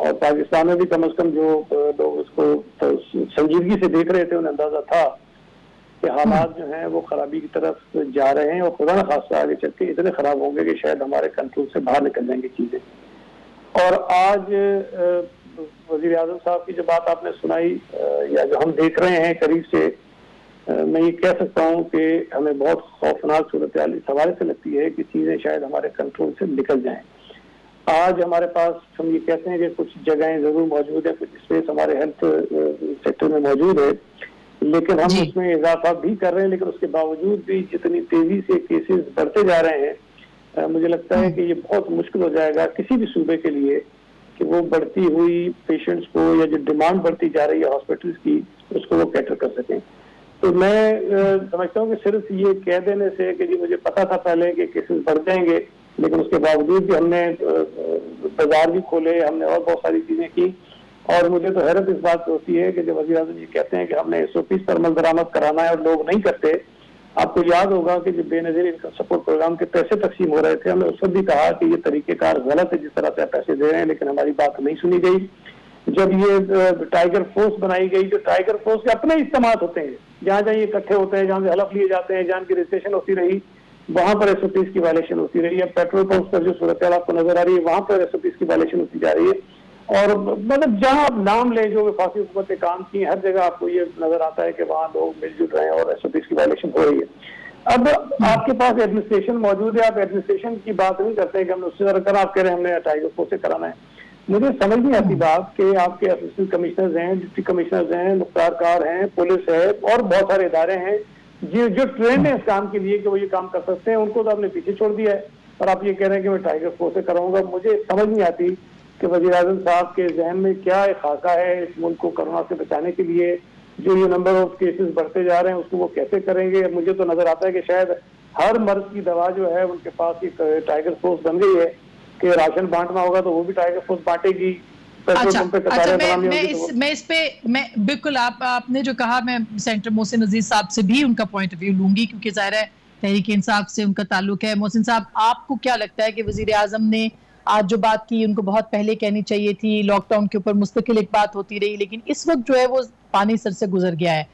اور پاکستان میں بھی کم از کم جو لوگ اس کو سنجیدگی سے دیکھ رہے تھے انہیں اندازہ تھا کہ حالات جو ہیں وہ خرابی کی طرف جا رہے ہیں اور خدا نخواستہ آگے چل کے اتنے خراب ہوں گے کہ شاید ہمارے کنٹرول سے باہر نکل جائیں گی چیزیں. اور آج وزیر اعظم صاحب کی جو بات آپ نے سنائی یا جو ہم دیکھ رہے ہیں قریب سے, میں یہ کہہ سکتا ہوں کہ ہمیں بہت خوفناک صورتحال اس حوالے سے لگتی ہے کہ چیزیں شاید ہمارے کنٹرول سے نکل جائیں. آج ہمارے پاس ہم یہ کہتے ہیں کہ کچھ جگہیں ضرور موجود ہیں, کچھ اسپیس ہمارے ہیلتھ سیکٹر میں موجود ہے, لیکن ہم اس میں اضافہ بھی کر رہے ہیں. لیکن اس کے باوجود بھی جتنی تیزی سے کیسز بڑھتے جا رہے ہیں, مجھے لگتا ہے کہ یہ بہت مشکل ہو جائے گا کسی بھی صوبے کے لیے کہ وہ بڑھتی ہوئی پیشنٹس کو یا جو ڈیمانڈ بڑھتی جا رہی ہے ہاسپٹلس کی اس کو وہ کیٹر کر سکیں. تو میں سمجھتا ہوں کہ صرف یہ کہہ دینے سے کہ جی مجھے پتا تھا پہلے کہ کیسز بڑھ جائیں گے, لیکن اس کے باوجود بھی ہم نے بازار بھی کھولے, ہم نے اور بہت ساری چیزیں کی. اور مجھے تو حیرت اس بات ہوتی ہے کہ جب وزیر اعظم یہ کہتے ہیں کہ ہم نے SOPs پر عمل درآمد کرانا ہے اور لوگ نہیں کرتے. آپ کو یاد ہوگا کہ جب بے نظیر انکم سپورٹ پروگرام کے پیسے تقسیم ہو رہے تھے, ہم نے اس وقت بھی کہا کہ یہ طریقہ کار غلط ہے جس طرح سے پیسے دے رہے ہیں, لیکن ہماری بات نہیں سنی گئی. جب یہ ٹائیگر فورس بنائی گئی, جو ٹائیگر فورس کے اپنے اجتماعات ہوتے ہیں, جہاں جہاں یہ اکٹھے ہوتے ہیں, جہاں سے حلف لیے جاتے ہیں, جہاں کی رجسٹریشن ہوتی رہی, وہاں پر SOPs کی وائلیشن ہوتی رہی ہے. پیٹرول پمپس پر جو صورتحال آپ کو نظر آ رہی ہے وہاں پر SOPs کی وائلیشن ہوتی جا رہی ہے. اور مطلب جہاں آپ نام لیں جو وفاقی حکومت نے کام کی, ہر جگہ آپ کو یہ نظر آتا ہے کہ وہاں لوگ مل جل رہے ہیں اور SOPs کی وائلیشن ہو رہی ہے. اب آپ کے پاس ایڈمنسٹریشن موجود ہے, آپ ایڈمنسٹریشن کی بات نہیں کرتے کہ ہم نے اس سے زیادہ کرا, آپ کہہ رہے ہیں ہم نے ٹائیگر فورس سے کرانا ہے. مجھے سمجھ نہیں آتی بات کہ آپ کے اسسٹنٹ کمشنرز ہیں, ڈپٹی کمشنرز ہیں, مختار کار ہیں, پولیس ہے اور بہت سارے ادارے ہیں جو ٹرینڈ ہیں اس کام کے لیے کہ وہ یہ کام کر سکتے ہیں, ان کو تو آپ نے پیچھے چھوڑ دیا ہے. اور آپ یہ کہہ رہے ہیں کہ میں ٹائیگر فورس سے کراؤں گا. مجھے سمجھ نہیں آتی کہ وزیر اعظم صاحب کے ذہن میں کیا ایک خاکہ ہے اس ملک کو کورونا سے بچانے کے لیے. جو یہ نمبر آف کیسز بڑھتے جا رہے ہیں اس کو وہ کیسے کریں گے. مجھے تو نظر آتا ہے کہ شاید ہر مرض کی دوا جو ہے ان کے پاس ایک ٹائیگر فورس بن گئی ہے کہ راشن بانٹنا ہوگا تو وہ بھی ٹائیگر فورس بانٹے گی. میں اس پہ میں بالکل آپ نے جو کہا میں سینٹر محسن عزیز صاحب سے بھی ان کا پوائنٹ آف ویو لوں گی, کیونکہ ظاہر ہے تحریک انصاف سے ان کا تعلق ہے. محسن صاحب, آپ کو کیا لگتا ہے کہ وزیر اعظم نے آج جو بات کی ان کو بہت پہلے کہنی چاہیے تھی؟ لاک ڈاؤن کے اوپر مستقل ایک بات ہوتی رہی, لیکن اس وقت جو ہے وہ پانی سر سے گزر گیا ہے.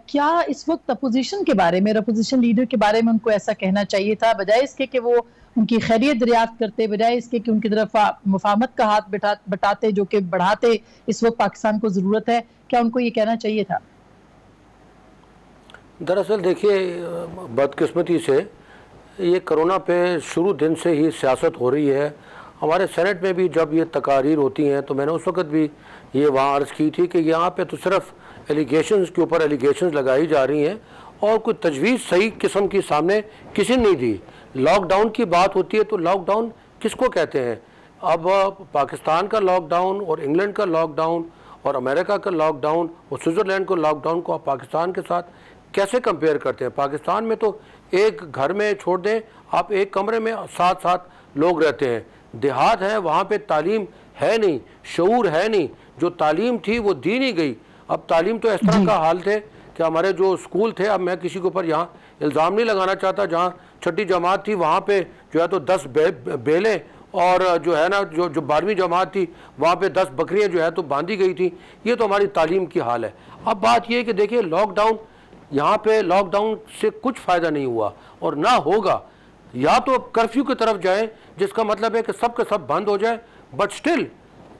کیا اس وقت اپوزیشن کے بارے میں, اپوزیشن لیڈر کے بارے میں ان کو ایسا کہنا چاہیے تھا, بجائے اس کے کہ وہ ان کی خیریت دریافت کرتے, بجائے اس کے کہ ان کی طرف مفاہمت کا ہاتھ بٹاتے جو کہ بڑھاتے اس وقت پاکستان کو ضرورت ہے؟ کیا ان کو یہ کہنا چاہیے تھا؟ دراصل دیکھیے, بدقسمتی سے یہ کرونا پہ شروع دن سے ہی سیاست ہو رہی ہے. ہمارے سینٹ میں بھی جب یہ تقاریر ہوتی ہیں تو میں نے اس وقت بھی یہ وہاں عرض کی تھی کہ یہاں پہ تو صرف ایلیگیشنز کے اوپر ایلیگیشنز لگائی جا رہی ہیں اور کوئی تجویز صحیح قسم کی سامنے کسی نے نہیں دی. لاک ڈاؤن کی بات ہوتی ہے تو لاک ڈاؤن کس کو کہتے ہیں؟ اب پاکستان کا لاک ڈاؤن اور انگلینڈ کا لاک ڈاؤن اور امریکہ کا لاک ڈاؤن اور سوئٹزرلینڈ کو لاک ڈاؤن کو آپ پاکستان کے ساتھ کیسے کمپیئر کرتے ہیں؟ پاکستان میں تو ایک گھر میں چھوڑ دیں آپ, ایک کمرے میں ساتھ لوگ رہتے ہیں. دیہات ہیں وہاں پہ تعلیم ہے نہیں, شعور ہے نہیں, جو تعلیم تھی وہ دی نہیں گئی. اب تعلیم تو اس طرح کا حال تھے کہ ہمارے جو اسکول تھے, اب میں کسی کے اوپر یہاں الزام نہیں لگانا چاہتا, جہاں چھٹی جماعت تھی وہاں پہ جو ہے تو 10 بیلیں اور جو ہے نا جو 12ویں جماعت تھی وہاں پہ 10 بکریاں جو ہے تو باندھی گئی تھی. یہ تو ہماری تعلیم کی حال ہے. اب بات یہ ہے کہ دیکھیے لاک ڈاؤن, یہاں پہ لاک ڈاؤن سے کچھ فائدہ نہیں ہوا اور نہ ہوگا. یا تو کرفیو کی طرف جائیں جس کا مطلب ہے کہ سب کا سب بند ہو جائے, بٹ سٹل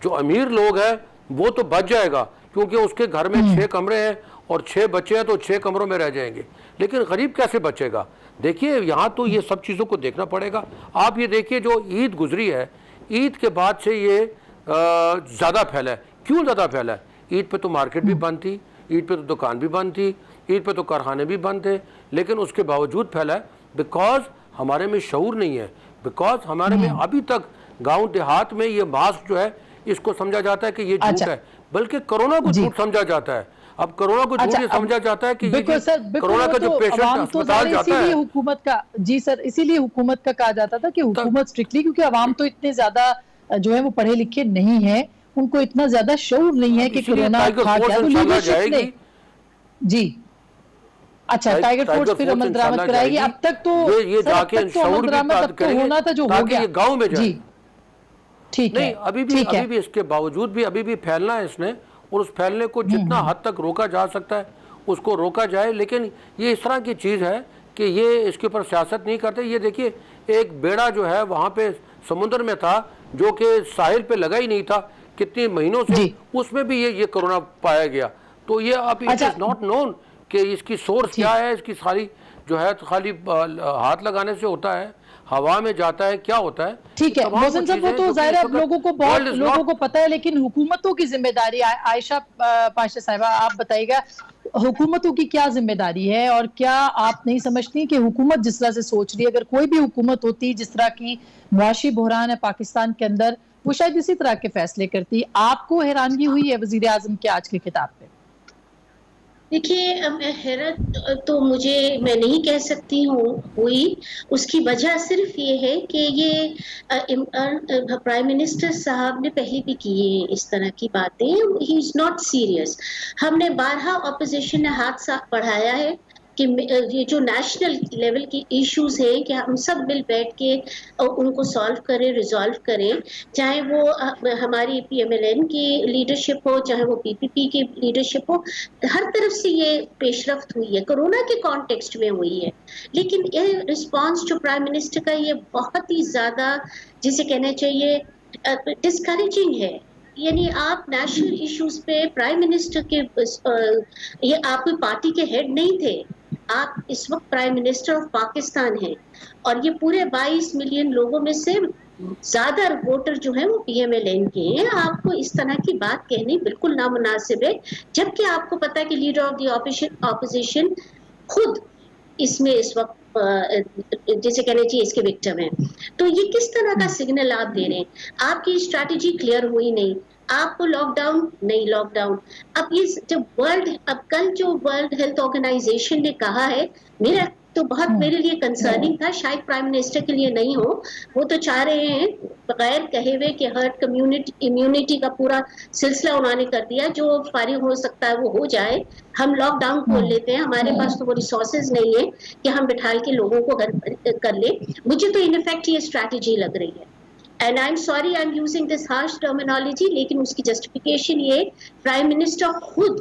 جو امیر لوگ ہیں وہ تو بچ جائے گا کیونکہ اس کے گھر میں 6 کمرے ہیں اور 6 بچے ہیں تو 6 کمروں میں رہ جائیں گے. لیکن غریب کیسے بچے گا؟ دیکھیے یہاں تو یہ سب چیزوں کو دیکھنا پڑے گا. آپ یہ دیکھیے جو عید گزری ہے, عید کے بعد سے یہ زیادہ پھیلا ہے. کیوں زیادہ پھیلا ہے؟ عید پہ تو مارکیٹ بھی بند تھی, عید پہ تو دکان بھی بند تھی, عید پہ تو کارخانے بھی بند تھے, لیکن اس کے باوجود پھیلا ہے بیکاز ہمارے میں شعور نہیں ہے, بیکاز ہمارے میں ابھی تک گاؤں دیہات میں یہ ماسک جو ہے اس کو سمجھا جاتا ہے کہ یہ جھوٹ ہے, بلکہ کرونا کو جھوٹ سمجھا جاتا ہے. اب کرونا کو جھوٹ یہ سمجھا جاتا ہے کہ یہ کرونا کا جو پیشنٹ اسپتال جاتا ہے, حکومت کا جی سر, اسی لیے حکومت کا کہا جاتا تھا کہ حکومت سٹرکٹلی, کیونکہ عوام تو اتنے زیادہ جو ہے وہ پڑھے لکھے نہیں ہیں, ان کو اتنا زیادہ شعور نہیں ہے کہ کرونا کھا گیا تو لیڈرشپ نے جی اچھا ٹائیگر فورس پھر عمل درآمد کرائے گی. اب تک تو یہ جا کے شعور بھی ہونا تھا جو ہو گیا گاؤں میں جائے. نہیں ابھی بھی اس کے باوجود بھی ابھی بھی پھیلنا ہے اس نے, اور اس پھیلنے کو جتنا حد تک روکا جا سکتا ہے اس کو روکا جائے. لیکن یہ اس طرح کی چیز ہے کہ یہ اس کے اوپر سیاست نہیں کرتے. یہ دیکھیے ایک بیڑا جو ہے وہاں پہ سمندر میں تھا جو کہ ساحل پہ لگا ہی نہیں تھا کتنے مہینوں سے, اس میں بھی یہ کرونا پایا گیا. تو یہ ابھی اٹ از ناٹ نون کہ اس کی سورس کیا ہے, اس کی ساری جو ہے خالی ہاتھ لگانے سے ہوتا ہے, ہوا میں جاتا ہے, کیا ہوتا ہے. ٹھیک ہے محسن صاحب, وہ تو ظاہر ہے لوگوں کو بہت لوگوں کو پتہ ہے, لیکن حکومتوں کی ذمہ داری, عائشہ پاشا صاحبہ آپ بتائیے گا حکومتوں کی کیا ذمہ داری ہے, اور کیا آپ نہیں سمجھتی کہ حکومت جس طرح سے سوچ رہی ہے, اگر کوئی بھی حکومت ہوتی جس طرح کی معاشی بحران ہے پاکستان کے اندر, وہ شاید اسی طرح کے فیصلے کرتی. آپ کو حیرانگی ہوئی ہے وزیر اعظم کے آج کے خطاب پہ؟ دیکھیے حیرت تو میں نہیں کہہ سکتی ہوں ہوئی. اس کی وجہ صرف یہ ہے کہ یہ پرائم منسٹر صاحب نے پہلے بھی کی اس طرح کی باتیں. ہی از ناٹ سیریس. ہم نے بارہا اپوزیشن نے ہاتھ بڑھایا ہے کہ یہ جو نیشنل لیول کی ایشوز ہیں کہ ہم سب مل بیٹھ کے ان کو سالو کریں, ریزالو کریں, چاہے وہ ہماری PMLN کی لیڈرشپ ہو, چاہے وہ PPP کی لیڈرشپ ہو. ہر طرف سے یہ پیش رفت ہوئی ہے, کرونا کے کانٹیکسٹ میں ہوئی ہے. لیکن یہ رسپانس جو پرائم منسٹر کا یہ بہت ہی زیادہ جسے کہنا چاہیے ڈسکریجنگ ہے. یعنی آپ نیشنل ایشوز پہ پرائم منسٹر کے یہ آپ کوئی پارٹی کے ہیڈ نہیں تھے, آپ اس وقت پرائم منسٹر آف پاکستان ہیں, اور یہ پورے 22 ملین لوگوں میں سے زیادہ ووٹر جو ہیں وہ PMLN کے ہیں. آپ کو اس طرح کی بات کہنی بالکل نامناسب ہے, جبکہ آپ کو پتا ہے کہ لیڈر آف دی اپوزیشن خود اس میں اس وقت جیسے کہنا چاہیے اس کے وکٹم ہیں. تو یہ کس طرح کا سگنل آپ دے رہے ہیں؟ آپ کی اسٹریٹجی کلیئر ہوئی نہیں. آپ کو لاک ڈاؤن نہیں, لاک ڈاؤن اب یہ جب کل جو ورلڈ ہیلتھ آرگنائزیشن نے کہا ہے, میرا تو بہت میرے لیے کنسرننگ تھا, شاید پرائم منسٹر کے لیے نہیں ہو. وہ تو چاہ رہے ہیں بغیر کہے ہوئے کہ ہرڈ امیونٹی کا پورا سلسلہ انہوں نے کر دیا, جو فارغ ہو سکتا ہے وہ ہو جائے, ہم لاک ڈاؤن کھول لیتے ہیں, ہمارے پاس تو وہ ریسورسز نہیں ہے کہ ہم بٹھال کے لوگوں کو گھر کر لیں. مجھے تو ان افیکٹ یہ اسٹریٹجی لگ رہی ہے. And I am sorry I am using this harsh terminology, لیکن اس کی جسٹیفیکیشن یہ پرائم منسٹر خود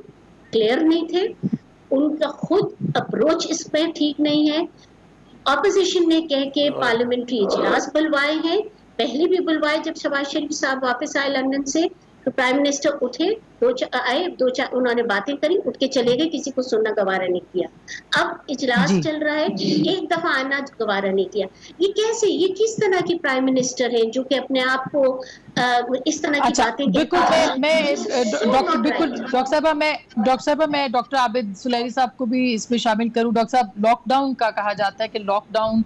کلیئر نہیں تھے, ان کا خود اپروچ اس پہ ٹھیک نہیں ہے. اپوزیشن نے کہہ کے پارلیمنٹری اجلاس بلوائے ہیں, پہلے بھی بلوائے جب شہباز شریف صاحب واپس آئے لندن سے, تو پرائم منسٹر اٹھے, انہوں نے باتیں کری, اٹھ کے چلے گئے, کسی کو سننا گوارا نہیں کیا. اب اجلاس چل رہا ہے, ایک دفعہ آنا گوارا نہیں کیا. یہ کیسے, یہ کس طرح کی پرائم منسٹر ہیں جو کہ اپنے آپ کو اس طرح کی باتیں ڈاکٹر صاحبہ میں ڈاکٹر عابد سلیری صاحب کو بھی اس میں شامل کروں. ڈاکٹر صاحب, لاک ڈاؤن کا کہا جاتا ہے کہ لاک ڈاؤن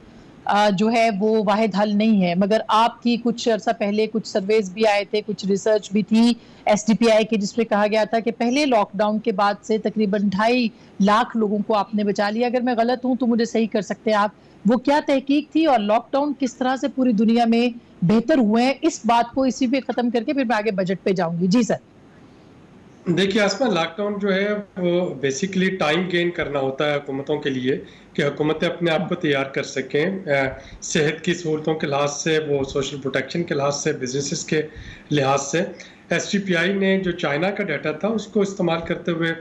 جو ہے وہ واحد حل نہیں ہے, مگر آپ کی کچھ عرصہ پہلے کچھ سرویز بھی آئے تھے, کچھ ریسرچ بھی تھی SDPI کے, جس میں کہا گیا تھا کہ پہلے لاک ڈاؤن کے بعد سے تقریباً 2.5 لاکھ لوگوں کو آپ نے بچا لیا. اگر میں غلط ہوں تو مجھے صحیح کر سکتے ہیں آپ, وہ کیا تحقیق تھی, اور لاک ڈاؤن کس طرح سے پوری دنیا میں بہتر ہوئے ہیں؟ اس بات کو اسی پہ ختم کر کے پھر میں آگے بجٹ پہ جاؤں گی. جی سر. دیکھیے آسما, لاک ڈاؤن جو ہے وہ بیسیکلی ٹائم گین کرنا ہوتا ہے حکومتوں کے لیے, کہ حکومتیں اپنے آپ کو تیار کر سکیں صحت کی سہولتوں کے لحاظ سے, وہ سوشل پروٹیکشن کے لحاظ سے, بزنسز کے لحاظ سے. SDPI نے جو چائنا کا ڈیٹا تھا اس کو استعمال کرتے ہوئے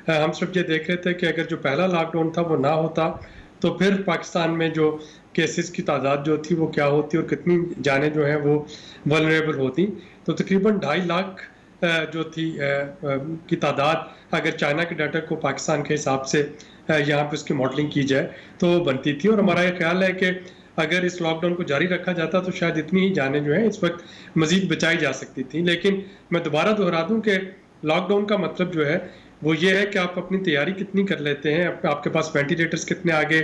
ہم سب یہ دیکھ رہے تھے کہ اگر جو پہلا لاک ڈاؤن تھا وہ نہ ہوتا تو پھر پاکستان میں جو کیسز کی تعداد جو تھی وہ کیا ہوتی اور کتنی جانیں جو ہیں وہ ولنریبل ہوتی. تو تقریباً 2.5 لاکھ جو تھی کی تعداد اگر چائنا کے ڈیٹا کو پاکستان کے حساب سے یہاں پہ اس کی ماڈلنگ کی جائے تو بنتی تھی. اور ہمارا یہ خیال ہے کہ اگر اس لاک ڈاؤن کو جاری رکھا جاتا تو شاید اتنی ہی جانیں جو ہیں اس وقت مزید بچائی جا سکتی تھیں. لیکن میں دوبارہ دہرا دوں کہ لاک ڈاؤن کا مطلب جو ہے وہ یہ ہے کہ آپ اپنی تیاری کتنی کر لیتے ہیں, آپ کے پاس وینٹیلیٹرز کتنے آگے,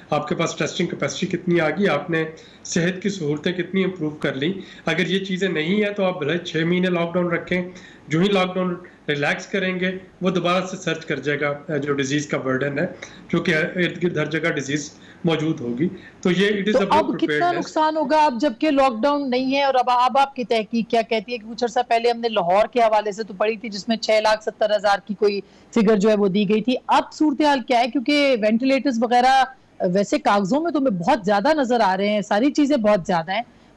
آپ کے پاس ٹیسٹنگ کیپیسٹی کتنی آگی, آپ نے صحت کی سہولتیں کتنی امپروو کر لیں. اگر یہ چیزیں نہیں ہیں تو آپ بھلے 6 مہینے لاک ڈاؤن رکھیں, جو ہی لاک ڈاؤن ریلیکس کریں گے وہ دوبارہ سے سرچ کر جائے گا جو ڈیزیز کا برڈن ہے, کیونکہ ارد گرد ہر جگہ ڈیزیز موجود ہوگی. تو یہ اب کتنا نقصان ہوگا اب جبکہ لاک ڈاؤن نہیں ہے؟ اور اب آپ کی تحقیق کیا کہتی ہے؟ کہ کچھ عرصہ پہلے ہم نے لاہور کے حوالے سے تو پڑھی تھی جس میں 6,70,000 کی کوئی فگر جو ہے وہ دی گئی تھی. اب صورتحال کیا ہے؟ کیونکہ وینٹیلیٹرز وغیرہ ویسے کاغذوں میں تو ہمیں بہت زیادہ نظر آ رہے ہیں, ساری چیزیں بہت زیادہ ہیں,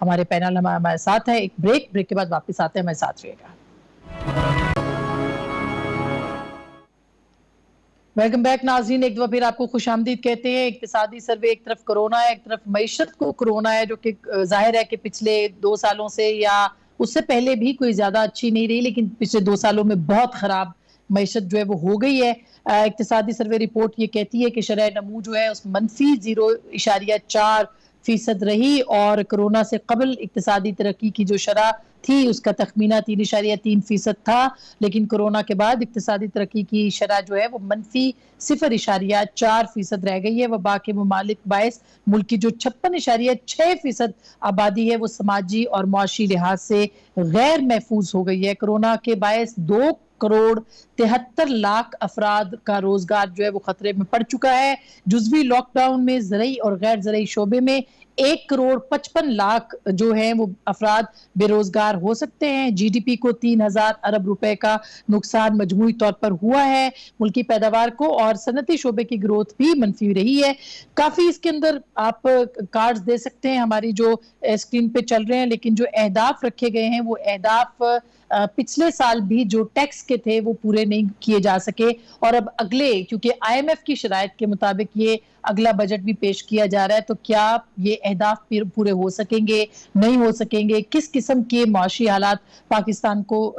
ہمارے پینل ہمارے ساتھ ہے. ایک بریک کے بعد واپس آتے ہیں, ہمارے ساتھ رہیے گا. ویلکم بیک ناظرین, ایک دفعہ پھر آپ کو خوش آمدید کہتے ہیں. اقتصادی سروے ایک طرف کرونا ہے, ایک طرف معیشت کو کرونا ہے, جو کہ ظاہر ہے کہ پچھلے 2 سالوں سے یا اس سے پہلے بھی کوئی زیادہ اچھی نہیں رہی, لیکن پچھلے 2 سالوں میں بہت خراب معیشت جو ہے وہ ہو گئی ہے. اقتصادی سروے رپورٹ یہ کہتی ہے کہ شرح نمو جو ہے اس -0.4% رہی, اور کرونا سے قبل اقتصادی ترقی کی جو شرح تھی اس کا تخمینہ 3.3% تھا, لیکن کرونا کے بعد اقتصادی ترقی کی شرح جو ہے وہ -0.4% رہ گئی ہے. وبا کے ممالک باعث ملک کی جو 56.6% آبادی ہے وہ سماجی اور معاشی لحاظ سے غیر محفوظ ہو گئی ہے. کرونا کے باعث 2.73 کروڑ افراد کا روزگار جو ہے وہ خطرے میں پڑ چکا ہے. جزوی لاک ڈاؤن میں زرعی اور غیر زرعی شعبے میں 1.55 کروڑ جو ہیں وہ افراد بے روزگار ہو سکتے ہیں. جی ڈی پی کو 3000 ارب روپے کا نقصان مجموعی طور پر ہوا ہے. ملکی پیداوار کو اور صنعتی شعبے کی گروتھ بھی منفی رہی ہے. کافی اس کے اندر آپ کارڈز دے سکتے ہیں ہماری جو اسکرین پہ چل رہے ہیں, لیکن جو اہداف رکھے گئے ہیں وہ اہداف پچھلے سال بھی جو ٹیکس کے تھے وہ پورے نہیں کیے جا سکے, اور اب اگلے کیونکہ IMF کی شرائط کے مطابق یہ اگلا بجٹ بھی پیش کیا جا رہا ہے, تو کیا یہ اہداف پورے ہو سکیں گے, نہیں ہو سکیں گے, کس قسم کے معاشی حالات پاکستان کو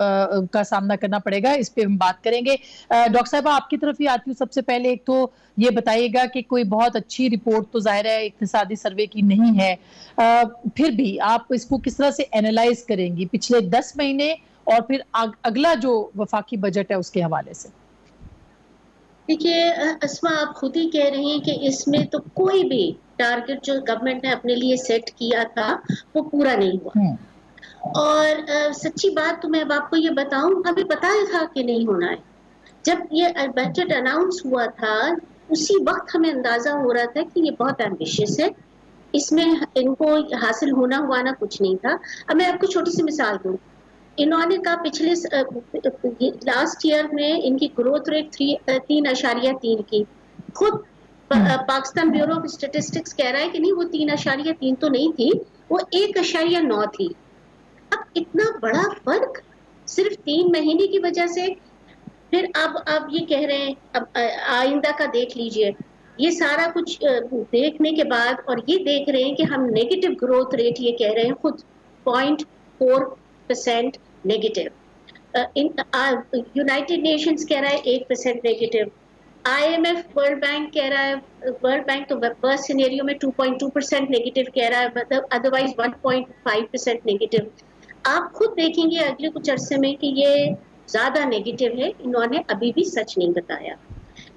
کا سامنا کرنا پڑے گا, اس پہ ہم بات کریں گے. ڈاکٹر صاحبہ آپ کی طرف ہی آتی ہوں. سب سے پہلے ایک تو یہ بتائیے گا کہ کوئی بہت اچھی رپورٹ تو ظاہر ہے اقتصادی سروے کی نہیں ہے, پھر بھی آپ اس کو کس طرح سے اینالائز کریں گی پچھلے 10 مہینے اور پھر اگلا جو وفاقی بجٹ ہے اس کے حوالے سے؟ دیکھیے اسما, آپ خود ہی کہہ رہی ہیں کہ اس میں تو کوئی بھی ٹارگٹ جو گورنمنٹ نے اپنے لیے سیٹ کیا تھا وہ پورا نہیں ہوا. اور سچی بات تو میں اب آپ کو یہ بتاؤں, ہمیں پتا تھا کہ نہیں ہونا ہے. جب یہ بجٹ اناؤنس ہوا تھا اسی وقت ہمیں اندازہ ہو رہا تھا کہ یہ بہت ایمبیشیس ہے, اس میں ان کو حاصل ہونا ہوانا کچھ نہیں تھا. اب میں آپ کو چھوٹی سی مثال دوں. انہوں نے کہا پچھلے لاسٹ ایئر میں ان کی گروتھ ریٹ 3.3 کی. خود پاکستان بیورو آف اسٹیٹسٹکس کہہ رہا ہے کہ نہیں وہ 3.3 تو نہیں تھی, وہ 1.9 تھی. اب اتنا بڑا فرق صرف 3 مہینے کی وجہ سے. پھر اب یہ کہہ رہے ہیں اب آئندہ کا دیکھ لیجئے. یہ سارا کچھ دیکھنے کے بعد اور یہ دیکھ رہے ہیں کہ ہم نیگیٹو گروتھ ریٹ یہ کہہ رہے ہیں خود 0.4% نیگیٹو. یونائٹڈ نیشنز کہہ رہا ہے 1% نیگیٹو. IMF ورلڈ بینک کہہ رہا ہے, ورلڈ بینک تو ورسٹ سینیریو میں 2.2% نیگیٹو کہہ رہا ہے, ادروائز 1.5% نیگیٹو. آپ خود دیکھیں گے اگلے کچھ عرصے میں کہ یہ زیادہ نیگیٹو ہے. انہوں نے ابھی بھی سچ نہیں بتایا.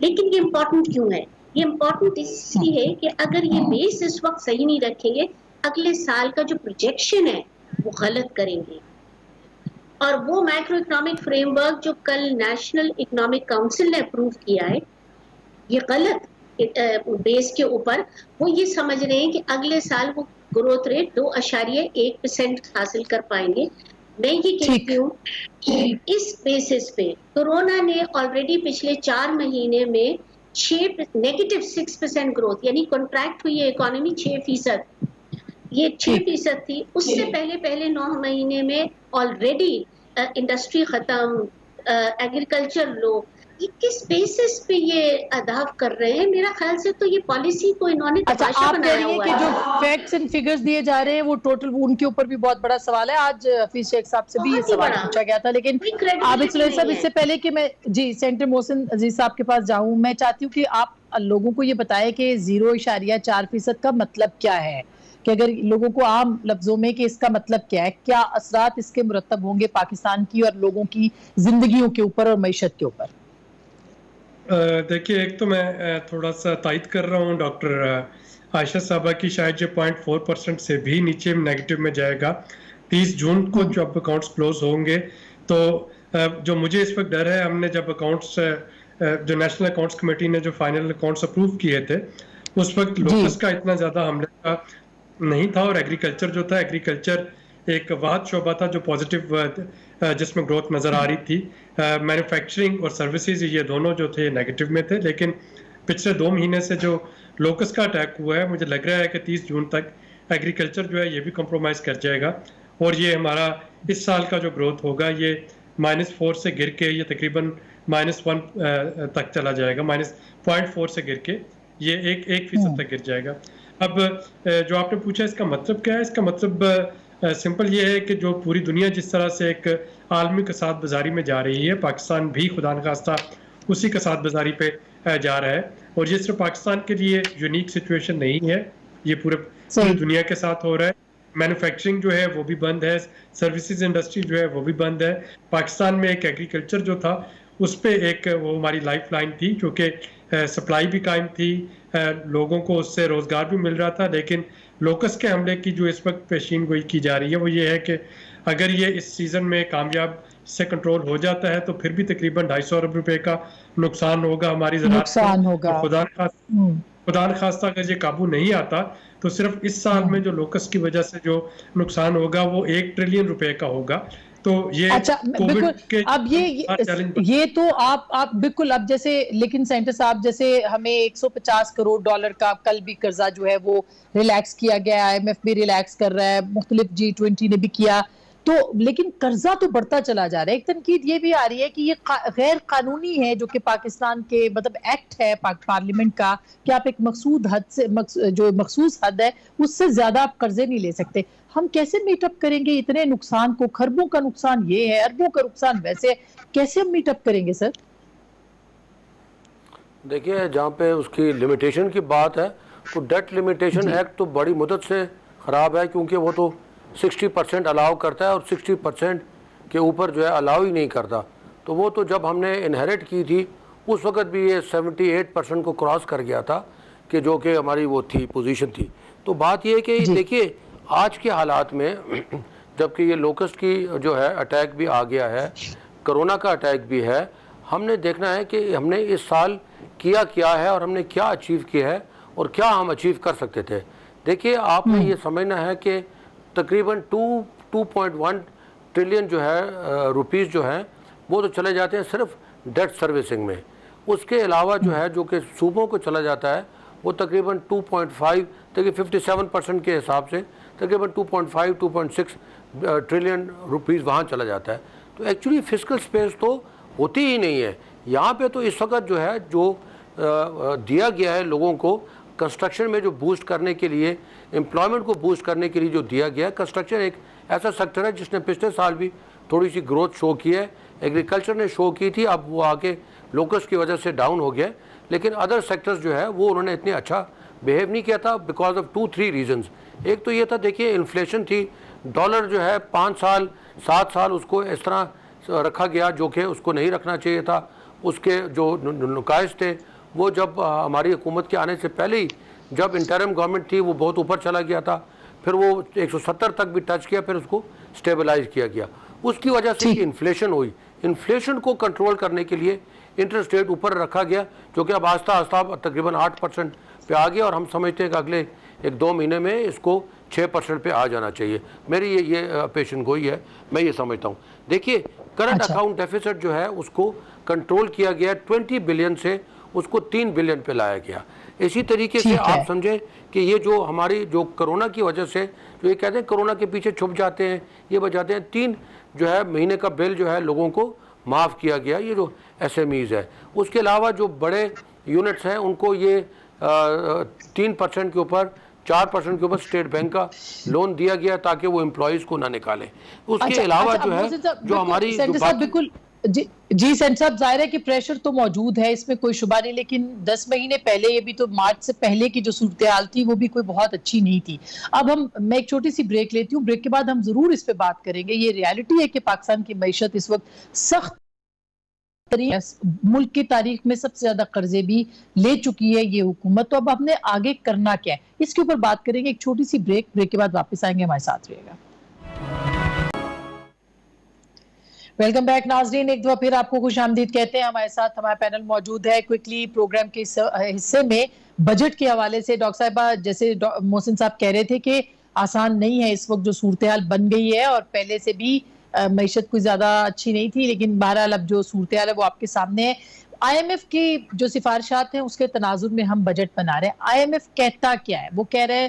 لیکن یہ امپورٹنٹ کیوں ہے؟ یہ امپورٹنٹ اس لیے ہے کہ اگر یہ بیس اس وقت صحیح نہیں رکھیں گے, اگلے سال کا جو پروجیکشن ہے وہ غلط کریں گے. اور وہ مائکرو اکنامک فریم ورک جو کل نیشنل اکنامک کاؤنسل نے اپروو کیا ہے, یہ غلط بیس کے اوپر وہ یہ سمجھ رہے ہیں کہ اگلے سال وہ گروتھ ریٹ 2.1% حاصل کر پائیں گے. میں یہ کہتی ہوں اس بیسس پہ کورونا نے آلریڈی پچھلے 4 مہینے میں -6% گروتھ, یعنی کنٹریکٹ ہوئی ہے اکانومی 6%. یہ 6% تھی. اس سے پہلے 9 مہینے میں آلریڈی انڈسٹری ختم, ایگریکلچر لو. یہ کس بیسس پہ یہ اہداف کر رہے ہیں؟ میرا خیال سے تو یہ پالیسی کو انہوں نے تماشا بنایا ہوا ہے. کہ جو فیکٹس اینڈ فگرز دیے جا رہے ہیں وہ ٹوٹل ان کے اوپر بھی بہت بڑا سوال ہے. آج حفیظ شیخ صاحب سے بھی یہ سوال پوچھا گیا تھا, لیکن عابد سلیل صاحب اس سے پہلے کہ میں سینٹر محسن عزیز صاحب کے پاس جاؤں, میں چاہتی ہوں کہ آپ لوگوں کو یہ بتائیں کہ 0.4% کا مطلب کیا ہے, کہ اگر لوگوں کو عام لفظوں میں کہ اس کا مطلب کیا ہے, کیا اثرات اس کے مرتب ہوں گے پاکستان کی اور لوگوں کی زندگیوں کے اوپر اور معیشت کے اوپر؟ دیکھیے, ایک تو میں تھوڑا سا تائید کر رہا ہوں ڈاکٹر عائشہ صاحبہ کی, شاید یہ 0.4% سے بھی نیچے نیگیٹو میں جائے گا. 30 جون کو جب اکاؤنٹس کلوز ہوں گے تو جو مجھے اس وقت ڈر ہے, ہم نے جب اکاؤنٹس جو نیشنل اکاؤنٹس کمیٹی نے جو فائنل اکاؤنٹس اپروو کیے تھے اس وقت لوکس کا اتنا زیادہ حملے کا نہیں تھا, اور ایگریکلچر جو تھا, ایگریکلچر ایک واحد شعبہ تھا جو پازیٹیو جس میں گروتھ نظر آ رہی تھی. مینوفیکچرنگ اور سروسز یہ دونوں جو تھے نیگیٹو میں تھے. لیکن پچھلے 2 مہینے سے جو لوکس کا اٹیک ہوا ہے, مجھے لگ رہا ہے کہ 30 جون تک ایگریکلچر جو ہے یہ بھی کمپرومائز کر جائے گا، اور یہ ہمارا اس سال کا جو گروتھ ہوگا یہ -4 سے گر کے یہ تقریباً -1 تک چلا جائے گا، -0.4 سے گر کے یہ 1% تک گر جائے گا۔ اب جو آپ نے پوچھا اس کا مطلب کیا ہے، اس کا مطلب سمپل یہ ہے کہ جو پوری دنیا جس طرح سے ایک عالمی کساد بازاری میں جا رہی ہے، پاکستان بھی خدا نخواستہ اسی کساد بازاری پہ جا رہا ہے، اور یہ صرف پاکستان کے لیے یونیک سچویشن نہیں ہے، یہ پوری دنیا کے ساتھ ہو رہا ہے۔ مینوفیکچرنگ جو ہے وہ بھی بند ہے، سروسز انڈسٹری جو ہے وہ بھی بند ہے۔ پاکستان میں ایک ایگریکلچر جو تھا اس پہ ایک وہ ہماری لائف لائن تھی، کیونکہ سپلائی بھی قائم تھی، لوگوں کو اس سے روزگار بھی مل رہا تھا، لیکن لوکس کے حملے کی جو اس وقت پیشین گوئی کی جا رہی ہے وہ یہ ہے کہ اگر یہ اس سیزن میں کامیاب سے کنٹرول ہو جاتا ہے تو پھر بھی تقریباً 250 ارب روپے کا نقصان ہوگا ہماری زراعت کو۔ خدا نخواستہ اگر یہ قابو نہیں آتا تو صرف اس سال میں جو لوکس کی وجہ سے جو نقصان ہوگا وہ 1 ٹریلین روپے کا ہوگا۔ تو یہ بالکل اب یہ تو آپ بالکل اب جیسے، لیکن سینٹر صاحب جیسے ہمیں $150 کروڑ کا کل بھی قرضہ جو ہے وہ ریلیکس کیا گیا، IMF بھی ریلیکس کر رہا ہے، مختلف G20 نے بھی کیا، تو لیکن قرضہ تو بڑھتا چلا جا رہا ہے۔ ایک تنقید یہ بھی آ رہی ہے کہ یہ غیر قانونی ہے، جو کہ پاکستان کے مطلب ایکٹ ہے پارلیمنٹ کا کہ آپ ایک مخصوص حد ہے اس سے زیادہ آپ قرضے نہیں لے سکتے۔ ہم کیسے میٹ اپ کریں گے اتنے نقصان کو؟ خربوں کا نقصان یہ ہے، اربوں کا نقصان ویسے، کیسے ہم میٹ اپ کریں گے سر؟ دیکھیے جہاں پہ اس کی لمیٹیشن کی بات ہے تو ڈیٹ لمیٹیشن ایکٹ تو بڑی مدت سے خراب ہے، کیونکہ وہ تو 60% الاؤ کرتا ہے اور 60% کے اوپر جو ہے الاؤ ہی نہیں کرتا۔ تو وہ تو جب ہم نے انہیریٹ کی تھی اس وقت بھی یہ 78% کو کراس کر گیا تھا، کہ جو کہ ہماری وہ تھی پوزیشن تھی۔ تو بات یہ ہے کہ دیکھیے آج کے حالات میں جبکہ یہ لوکسٹ کی جو ہے اٹیک بھی آ گیا ہے، کرونا کا اٹیک بھی ہے، ہم نے دیکھنا ہے کہ ہم نے اس سال کیا ہے اور ہم نے کیا اچیو کیا ہے اور کیا ہم اچیو کر سکتے تھے۔ دیکھیے آپ نے یہ سمجھنا ہے کہ تقریباً 2.1 ٹریلین جو ہے روپیز جو ہیں وہ تو چلے جاتے ہیں صرف ڈیٹ سروسنگ میں۔ اس کے علاوہ جو ہے جو کہ صوبوں کو چلا جاتا ہے وہ تقریباً 2.5 دیکھیے 57% کے حساب سے تقریباً 2.6 ٹریلین روپیز وہاں چلا جاتا ہے۔ تو ایکچولی فسکل سپیس تو ہوتی ہی نہیں ہے یہاں پہ۔ تو اس وقت جو ہے جو دیا گیا ہے لوگوں کو کنسٹرکشن میں جو بوسٹ کرنے کے لیے، امپلائمنٹ کو بوسٹ کرنے کے لیے جو دیا گیا ہے، کنسٹرکشن ایک ایسا سیکٹر ہے جس نے پچھلے سال بھی تھوڑی سی گروتھ شو کی ہے، ایگریکلچر نے شو کی تھی، اب وہ آگے لوکس کی وجہ سے ڈاؤن ہو گیا، لیکن ادر سیکٹرز جو ہے وہ انہوں نے اتنے اچھا بیہیو نہیں کیا تھا بیکاز آف 2-3 ریزنز۔ ایک تو یہ تھا دیکھیے انفلیشن تھی، ڈالر جو ہے 5 سال 7 سال اس کو اس طرح رکھا گیا جو کہ اس کو نہیں رکھنا چاہیے تھا۔ اس کے جو نقائص تھے وہ جب ہماری حکومت کے آنے سے پہلے ہی جب انٹرم گورنمنٹ تھی وہ بہت اوپر چلا گیا تھا، پھر وہ 170 تک بھی ٹچ کیا، پھر اس کو سٹیبلائز کیا گیا۔ اس کی وجہ سے انفلیشن ہوئی، انفلیشن کو کنٹرول کرنے کے لیے انٹرسٹ ریٹ اوپر رکھا گیا جو کہ اب آہستہ آہستہ تقریباً 8% پہ آ گیا، اور ہم سمجھتے ہیں کہ اگلے 1-2 مہینے میں اس کو 6% پہ آ جانا چاہیے۔ میری یہ پیشن گوئی ہے، میں یہ سمجھتا ہوں۔ دیکھیے کرنٹ اکاؤنٹ ڈیفیسٹ جو ہے اس کو کنٹرول کیا گیا، 20 بلین سے اس کو 3 بلین پہ لایا گیا۔ اسی طریقے سے آپ سمجھیں کہ یہ جو ہماری جو کرونا کی وجہ سے جو یہ کہتے ہیں کرونا کے پیچھے چھپ جاتے ہیں، یہ بچاتے ہیں، 3 جو ہے مہینے کا بل جو ہے لوگوں کو معاف کیا گیا، یہ جو SMEs ہے۔ اس کے علاوہ جو بڑے یونٹس ہیں ان کو یہ 3% کے اوپر 4% کے اوپر اسٹیٹ بینک کا لون دیا گیا تاکہ وہ امپلائیز کو نہ نکالیں۔ اس کے علاوہ جو ہے جو ہماری بالکل جی سینٹر صاحب، ظاہر ہے کہ پریشر تو موجود ہے، اس میں کوئی شبہ نہیں، لیکن 10 مہینے پہلے یہ بھی تو مارچ سے پہلے کی جو صورتحال تھی وہ بھی کوئی بہت اچھی نہیں تھی۔ اب میں ایک چھوٹی سی بریک لیتی ہوں، بریک کے بعد ہم ضرور اس پہ بات کریں گے۔ یہ ریالٹی ہے کہ پاکستان کی معیشت اس وقت سخت ملک کی تاریخ میں سب سے زیادہ قرضے بھی لے چکی ہے یہ حکومت، تو اب ہم نے آگے کرنا کیا ہے اس کے اوپر بات کریں گے۔ ایک چھوٹی سی بریک کے بعد واپس آئیں گے، ہمارے ساتھ رہیے گا۔ ویلکم بیک ناظرین، ایک دفعہ پھر آپ کو خوش آمدید کہتے ہیں۔ ہمارے ساتھ ہمارا پینل موجود ہے۔ کوئکلی پروگرام کے حصے میں بجٹ کے حوالے سے ڈاکٹر صاحبہ جیسے محسن صاحب کہہ رہے تھے کہ آسان نہیں ہے اس وقت جو صورتحال بن گئی ہے، اور پہلے سے بھی معیشت کوئی زیادہ اچھی نہیں تھی، لیکن بہرحال اب جو صورتحال ہے وہ آپ کے سامنے ہے۔ IMF کی جو سفارشات ہیں اس کے تناظر میں ہم بجٹ بنا رہے ہیں۔ IMF کہتا کیا ہے؟ وہ کہہ رہے ہیں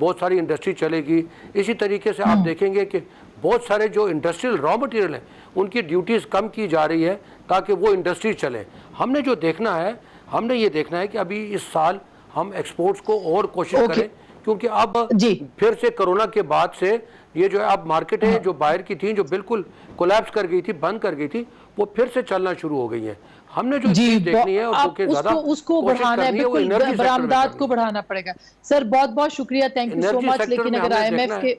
بہت ساری انڈسٹری چلے گی. اسی طریقے سے آپ دیکھیں گے کہ بہت سارے جو انڈسٹریل را مٹیریل ہیں ان کی ڈیوٹیز کم کی جا رہی ہے تاکہ وہ انڈسٹری چلے. ہم نے جو دیکھنا ہے, ہم نے یہ دیکھنا ہے کہ ابھی اس سال ہم ایکسپورٹس کو اور کوشش کریں, کیونکہ اب پھر سے کرونا کے بعد سے یہ جو ہے اب مارکیٹیں جو باہر کی تھیں جو بالکل کولیپس کر گئی تھی, بند کر گئی تھی, وہ پھر سے چلنا شروع ہو گئی ہیں. ہم نے جو چیز دیکھنی ہے اور زیادہ اس کو بڑھانا ہے, بالکل برآمدات کو بڑھانا پڑے گا. سر بہت بہت شکریہ, تھینک یو سو مچ. لیکن اگر IMF کے